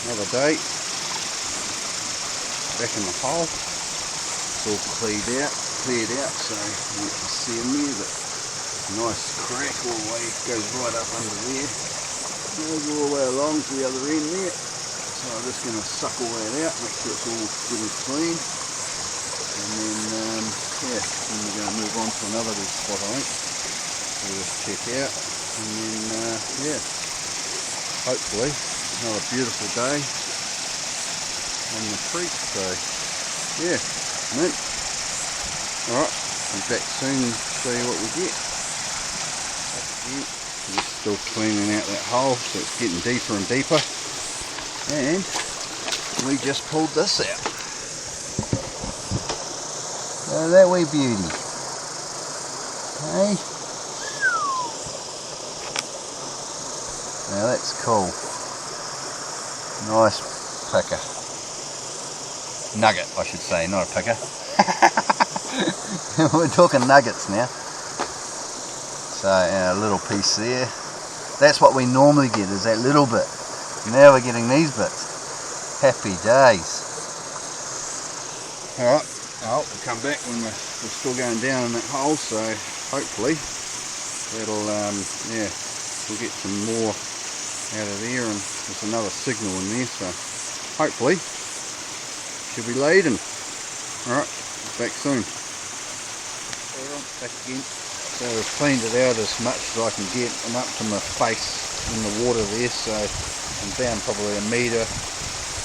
Another day. Back in the hole. It's all cleared out, so you can see in there that nice crack all the way, goes right up under there. Goes all the way along to the other end there. So I'm just going to suck all that out, make sure it's all good and clean. And then, yeah, then we're going to move on to another little spot, I think. We'll just check out. And then, yeah, hopefully another beautiful day on the creek. So, yeah, mint. Alright, I'm back soon to show you what we get. We're still cleaning out that hole, so it's getting deeper and deeper. And we just pulled this out. Oh, that wee beauty. Hey? Now that's cool. Nice picker. Nugget, I should say, not a picker. We're talking nuggets now. So, a little piece there. That's what we normally get, is that little bit. Now we're getting these bits. Happy days. Alright, well, we'll come back when we're still going down in that hole, so hopefully that'll, yeah, we'll get some more out of there, and there's another signal in there, so hopefully should be laden. Alright, back soon. Back again. So I've cleaned it out as much as I can get. I'm up to my face in the water there, so I'm down probably a metre,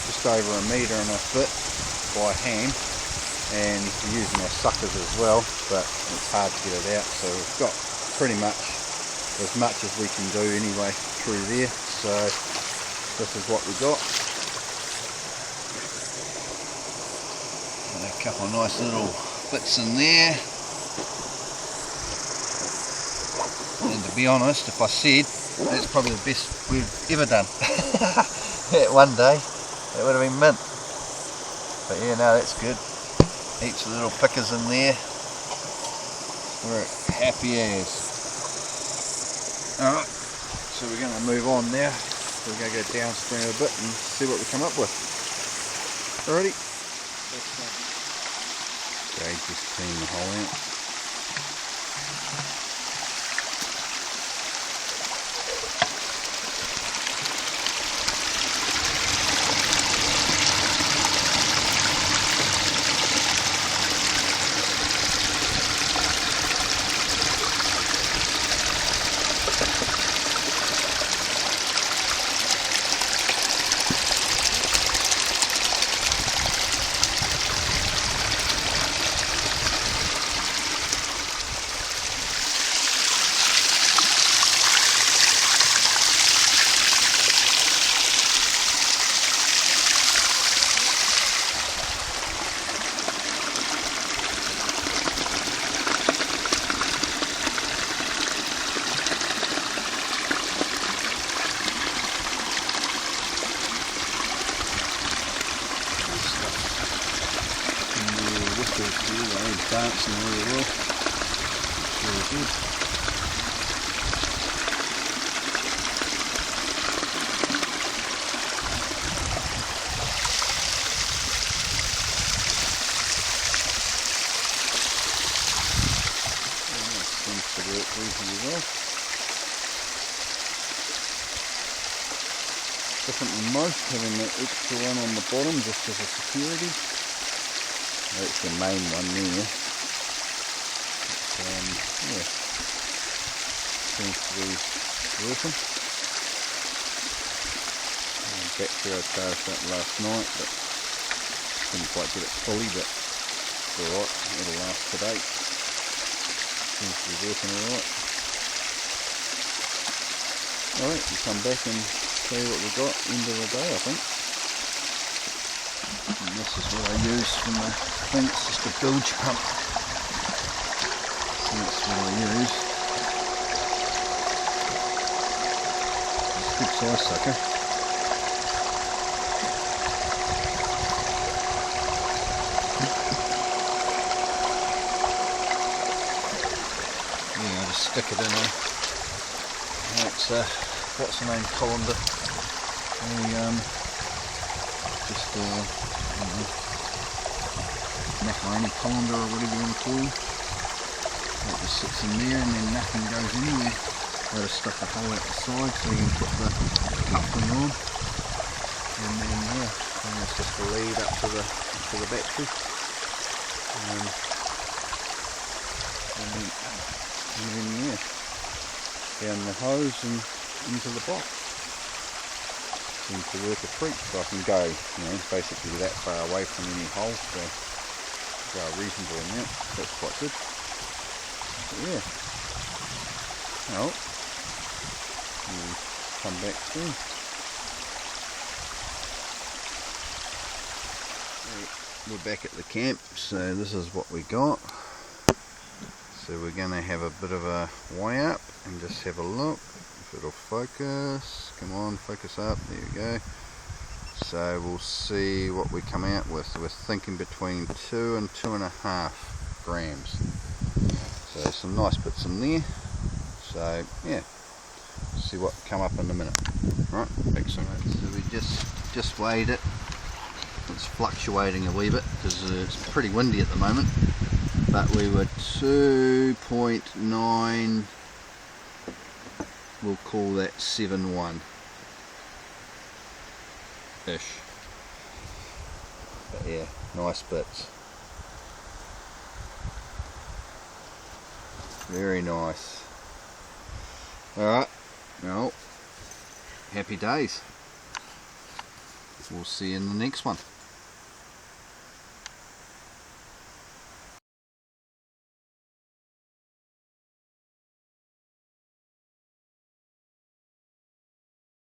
just over a metre and a bit by hand, and we're using our suckers as well, but it's hard to get it out, so we've got pretty much as we can do anyway through there. So this is what we got. And a couple of nice little bits in there. And to be honest, if I said, that's probably the best we've ever done. One day, it would have been mint. But yeah, no, that's good. Heaps of little pickers in there. We're happy as. Alright, so we're going to move on now. We're going to go downstream a bit and see what we come up with. Alrighty. Okay, just clean the hole out. Dancing really well. It's really good. Seems to work reasonably well. Different than most, having that extra one on the bottom just as a security. That's the main one there. Yeah, seems to be working. Battery I charged that last night, but couldn't quite get it fully, but it's alright, it'll last today. Seems to be working alright. Alright, we'll come back and show you what we've got end of the day, I think. And this is what I use for my thing, it's just a bilge pump. So that's what I use. It's a good size sucker. Yeah, I just stick it in there. That's what's the name, colander. just I don't know, macaroni colander or whatever you want to call it. That just sits in there and then nothing goes anywhere. I just stuck a hole out the side so you can put the cup thing on, and then yeah, and it's just a lead up to the battery, and then yeah, down the hose and into the box. Seems to work a treat, so I can go, you know, basically that far away from any hole, so go a reasonable amount. That's quite good. But yeah. Well, we'll come back soon. We're back at the camp, so this is what we got. So we're going to have a bit of a way up and just have a look if it'll focus. Come on, focus up, there we go. So we'll see what we come out with. So we're thinking between 2 and 2.5 grams. So some nice bits in there. So yeah, see what come up in a minute. Right, back soon. So we just weighed it. It's fluctuating a wee bit because it's pretty windy at the moment. But we were 2.9. We'll call that 7.1 ish. But yeah, nice bits. Very nice. Alright, well, happy days. We'll see you in the next one.